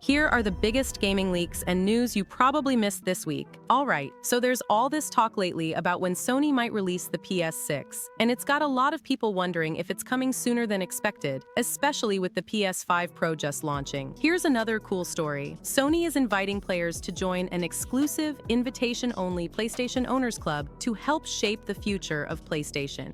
Here are the biggest gaming leaks and news you probably missed this week. Alright, so there's all this talk lately about when Sony might release the PS6, and it's got a lot of people wondering if it's coming sooner than expected, especially with the PS5 Pro just launching. Here's another cool story. Sony is inviting players to join an exclusive, invitation-only PlayStation Owners Club to help shape the future of PlayStation.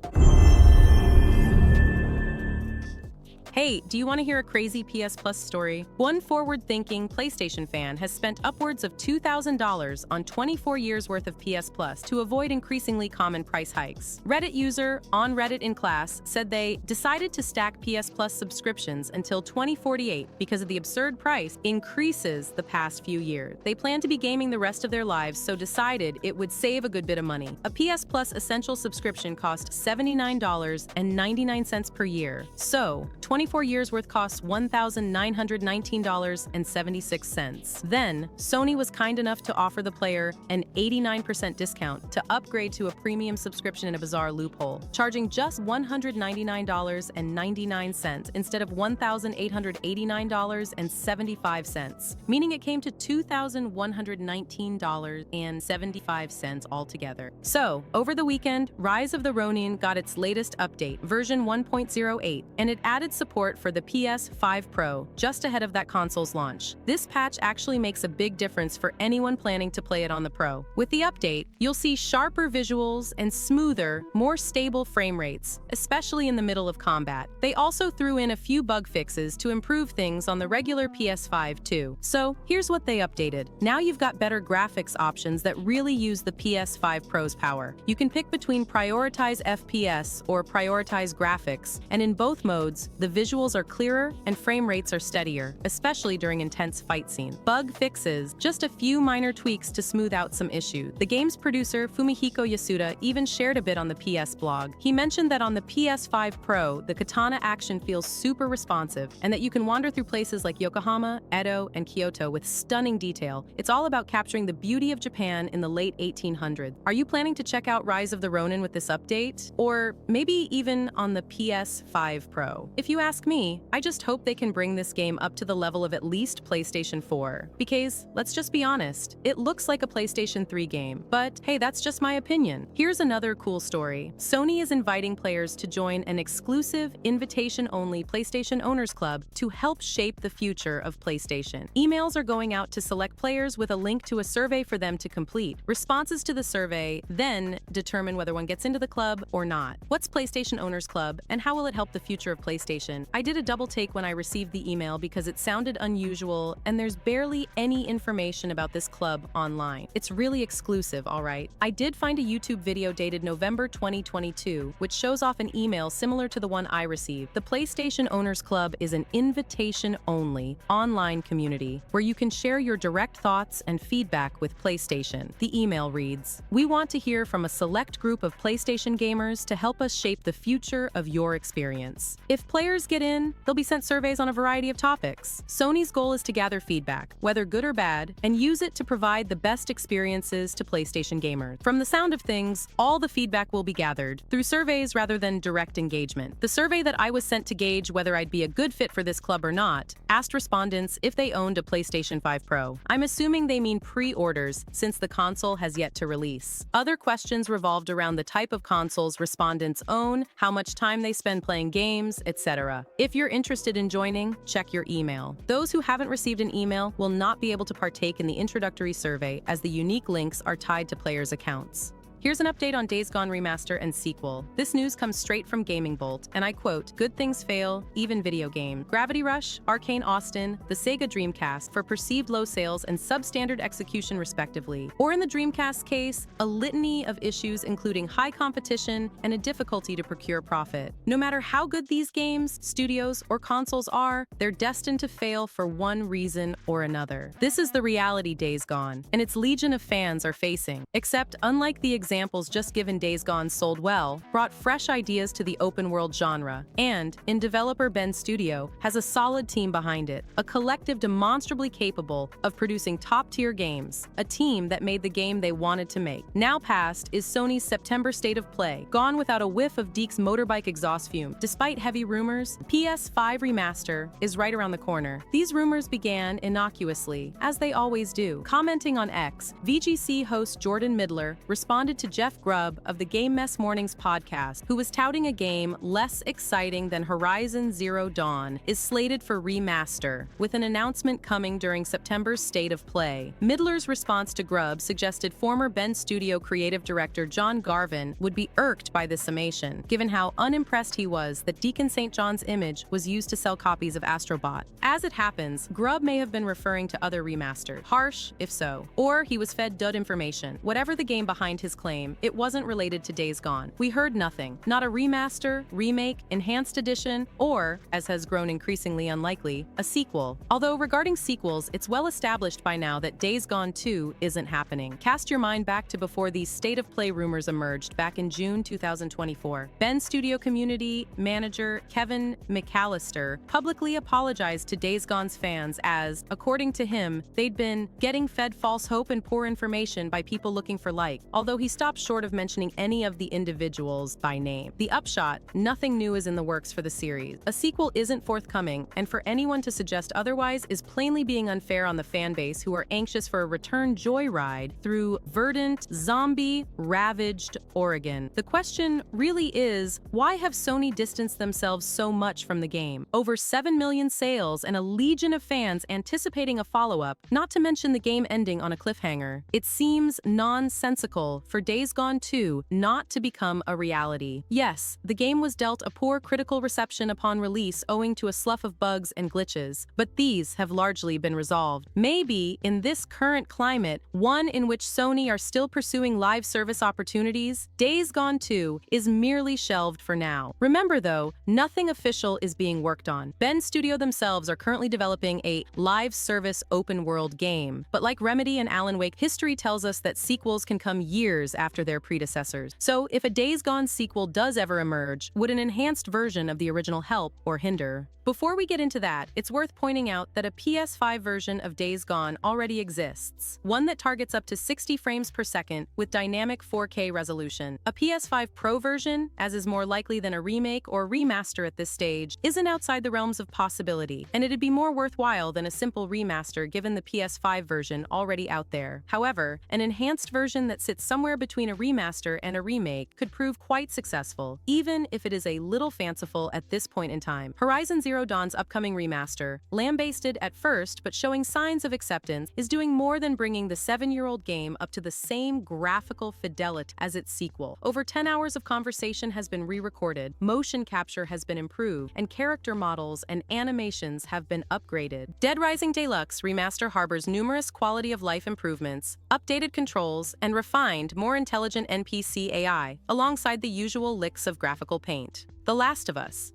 Hey, do you want to hear a crazy PS Plus story? One forward-thinking PlayStation fan has spent upwards of $2,000 on 24 years worth of PS Plus to avoid increasingly common price hikes. Reddit user On Reddit in Class said they decided to stack PS Plus subscriptions until 2048 because of the absurd price increases the past few years. They plan to be gaming the rest of their lives, so decided it would save a good bit of money. A PS Plus Essential subscription cost $79.99 per year. So, 24 years worth costs $1,919.76. Then, Sony was kind enough to offer the player an 89% discount to upgrade to a premium subscription in a bizarre loophole, charging just $199.99 instead of $1,889.75, meaning it came to $2,119.75 altogether. So, over the weekend, Rise of the Ronin got its latest update, version 1.08, and it added support for the PS5 Pro just ahead of that console's launch. This patch actually makes a big difference for anyone planning to play it on the Pro. With the update, you'll see sharper visuals and smoother, more stable frame rates, especially in the middle of combat. They also threw in a few bug fixes to improve things on the regular PS5 too. So, here's what they updated. Now you've got better graphics options that really use the PS5 Pro's power. You can pick between prioritize FPS or prioritize graphics, and in both modes, the visuals are clearer and frame rates are steadier, especially during intense fight scenes. Bug fixes, just a few minor tweaks to smooth out some issues. The game's producer, Fumihiko Yasuda, even shared a bit on the PS blog. He mentioned that on the PS5 Pro, the katana action feels super responsive, and that you can wander through places like Yokohama, Edo, and Kyoto with stunning detail. It's all about capturing the beauty of Japan in the late 1800s. Are you planning to check out Rise of the Ronin with this update? Or maybe even on the PS5 Pro? If you ask me, I just hope they can bring this game up to the level of at least PlayStation 4. Because, let's just be honest, it looks like a PlayStation 3 game. But hey, that's just my opinion. Here's another cool story. Sony is inviting players to join an exclusive, invitation-only PlayStation Owners Club to help shape the future of PlayStation. Emails are going out to select players with a link to a survey for them to complete. Responses to the survey then determine whether one gets into the club or not. What's PlayStation Owners Club, and how will it help the future of PlayStation? I did a double take when I received the email because it sounded unusual and there's barely any information about this club online. It's really exclusive, alright? I did find a YouTube video dated November 2022, which shows off an email similar to the one I received. The PlayStation Owners Club is an invitation-only online community where you can share your direct thoughts and feedback with PlayStation. The email reads, "We want to hear from a select group of PlayStation gamers to help us shape the future of your experience. If players get in, they'll be sent surveys on a variety of topics. Sony's goal is to gather feedback, whether good or bad, and use it to provide the best experiences to PlayStation gamers. From the sound of things, all the feedback will be gathered through surveys rather than direct engagement. The survey that I was sent to gauge whether I'd be a good fit for this club or not asked respondents if they owned a PlayStation 5 Pro. I'm assuming they mean pre-orders since the console has yet to release. Other questions revolved around the type of consoles respondents own, how much time they spend playing games, etc. If you're interested in joining, check your email. Those who haven't received an email will not be able to partake in the introductory survey as the unique links are tied to players' accounts." Here's an update on Days Gone Remaster and sequel. This news comes straight from Gaming Bolt, and I quote, "Good things fail, even video game. Gravity Rush, Arcane Austin, the Sega Dreamcast for perceived low sales and substandard execution respectively. Or in the Dreamcast case, a litany of issues including high competition and a difficulty to procure profit. No matter how good these games, studios, or consoles are, they're destined to fail for one reason or another. This is the reality Days Gone, and its legion of fans are facing. Except, unlike the example examples just given Days Gone sold well, brought fresh ideas to the open-world genre, and, in developer Ben Studio, has a solid team behind it, a collective demonstrably capable of producing top-tier games, a team that made the game they wanted to make. Now past is Sony's September State of Play, gone without a whiff of Deke's motorbike exhaust fume. Despite heavy rumors, PS5 Remaster is right around the corner. These rumors began innocuously, as they always do. Commenting on X, VGC host Jordan Midler responded to Jeff Grubb of the Game Mess Mornings podcast, who was touting a game less exciting than Horizon Zero Dawn is slated for remaster, with an announcement coming during September's State of Play. Midler's response to Grubb suggested former Ben Studio creative director John Garvin would be irked by this summation, given how unimpressed he was that Deacon St. John's image was used to sell copies of Astrobot. As it happens, Grubb may have been referring to other remasters. Harsh, if so. Or he was fed dud information. Whatever the game behind his claim, it wasn't related to Days Gone. We heard nothing. Not a remaster, remake, enhanced edition, or, as has grown increasingly unlikely, a sequel. Although regarding sequels, it's well established by now that Days Gone 2 isn't happening. Cast your mind back to before these State of Play rumors emerged back in June 2024. Ben Studio community manager Kevin McAllister publicly apologized to Days Gone's fans as, according to him, they'd been getting fed false hope and poor information by people looking for likes, although he stopped short of mentioning any of the individuals by name. The upshot, nothing new is in the works for the series. A sequel isn't forthcoming, and for anyone to suggest otherwise is plainly being unfair on the fan base who are anxious for a return joyride through verdant, zombie-ravaged Oregon. The question really is, why have Sony distanced themselves so much from the game? Over 7 million sales and a legion of fans anticipating a follow-up, not to mention the game ending on a cliffhanger. It seems nonsensical for Days Gone 2 not to become a reality. Yes, the game was dealt a poor critical reception upon release owing to a slough of bugs and glitches, but these have largely been resolved. Maybe, in this current climate, one in which Sony are still pursuing live service opportunities, Days Gone 2 is merely shelved for now. Remember though, nothing official is being worked on. Ben Studio themselves are currently developing a live service open-world game, but like Remedy and Alan Wake, history tells us that sequels can come years after their predecessors. So if a Days Gone sequel does ever emerge, would an enhanced version of the original help or hinder? Before we get into that, it's worth pointing out that a PS5 version of Days Gone already exists, one that targets up to 60 frames per second with dynamic 4K resolution. A PS5 Pro version, as is more likely than a remake or remaster at this stage, isn't outside the realms of possibility, and it'd be more worthwhile than a simple remaster given the PS5 version already out there. However, an enhanced version that sits somewhere between a remaster and a remake could prove quite successful, even if it is a little fanciful at this point in time. Horizon Zero Dawn's upcoming remaster, lambasted at first but showing signs of acceptance, is doing more than bringing the 7-year-old game up to the same graphical fidelity as its sequel. Over 10 hours of conversation has been re-recorded, motion capture has been improved, and character models and animations have been upgraded. Dead Rising Deluxe Remaster harbors numerous quality-of-life improvements, updated controls, and refined, more intelligent NPC AI, alongside the usual licks of graphical paint. The Last of Us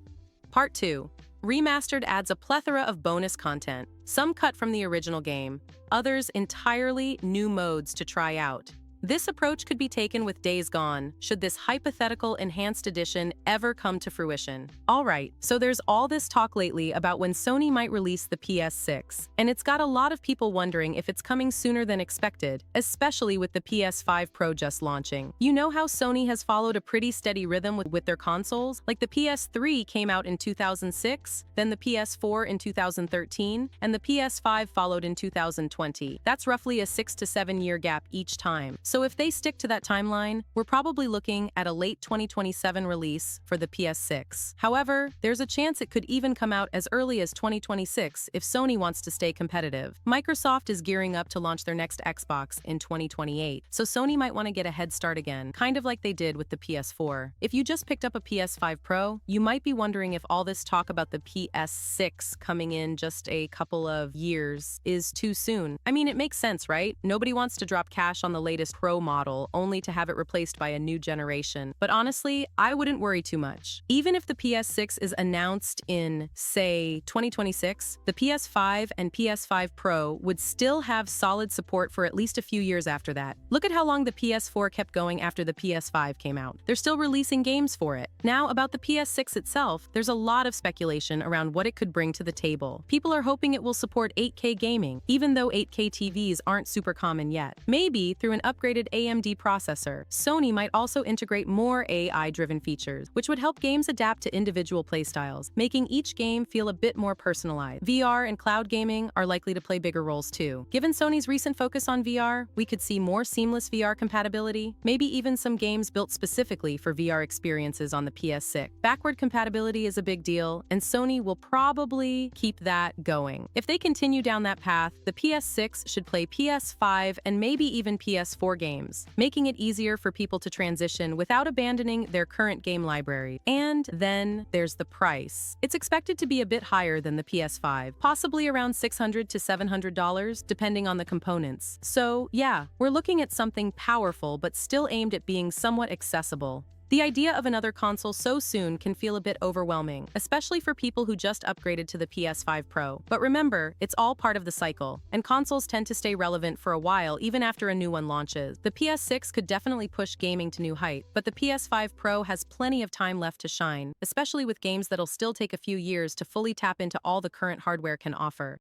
Part 2 Remastered adds a plethora of bonus content, some cut from the original game, others entirely new modes to try out. This approach could be taken with Days Gone, should this hypothetical enhanced edition ever come to fruition. Alright, so there's all this talk lately about when Sony might release the PS6, and it's got a lot of people wondering if it's coming sooner than expected, especially with the PS5 Pro just launching. You know how Sony has followed a pretty steady rhythm with their consoles? Like the PS3 came out in 2006, then the PS4 in 2013, and the PS5 followed in 2020. That's roughly a 6 to 7 year gap each time. So if they stick to that timeline, we're probably looking at a late 2027 release for the PS6. However, there's a chance it could even come out as early as 2026 if Sony wants to stay competitive. Microsoft is gearing up to launch their next Xbox in 2028, so Sony might want to get a head start again, kind of like they did with the PS4. If you just picked up a PS5 Pro, you might be wondering if all this talk about the PS6 coming in just a couple of years is too soon. I mean, it makes sense, right? Nobody wants to drop cash on the latest Pro model only to have it replaced by a new generation. But honestly, I wouldn't worry too much. Even if the PS6 is announced in, say, 2026, the PS5 and PS5 Pro would still have solid support for at least a few years after that. Look at how long the PS4 kept going after the PS5 came out. They're still releasing games for it. Now, about the PS6 itself, there's a lot of speculation around what it could bring to the table. People are hoping it will support 8K gaming, even though 8K TVs aren't super common yet. Maybe through an upgraded AMD processor. Sony might also integrate more AI-driven features, which would help games adapt to individual playstyles, making each game feel a bit more personalized. VR and cloud gaming are likely to play bigger roles too. Given Sony's recent focus on VR, we could see more seamless VR compatibility, maybe even some games built specifically for VR experiences on the PS6. Backward compatibility is a big deal, and Sony will probably keep that going. If they continue down that path, the PS6 should play PS5 and maybe even PS4 games, making it easier for people to transition without abandoning their current game library. And then there's the price. It's expected to be a bit higher than the PS5, possibly around $600 to $700, depending on the components. So yeah, we're looking at something powerful but still aimed at being somewhat accessible. The idea of another console so soon can feel a bit overwhelming, especially for people who just upgraded to the PS5 Pro. But remember, it's all part of the cycle, and consoles tend to stay relevant for a while even after a new one launches. The PS6 could definitely push gaming to new heights, but the PS5 Pro has plenty of time left to shine, especially with games that'll still take a few years to fully tap into all the current hardware can offer.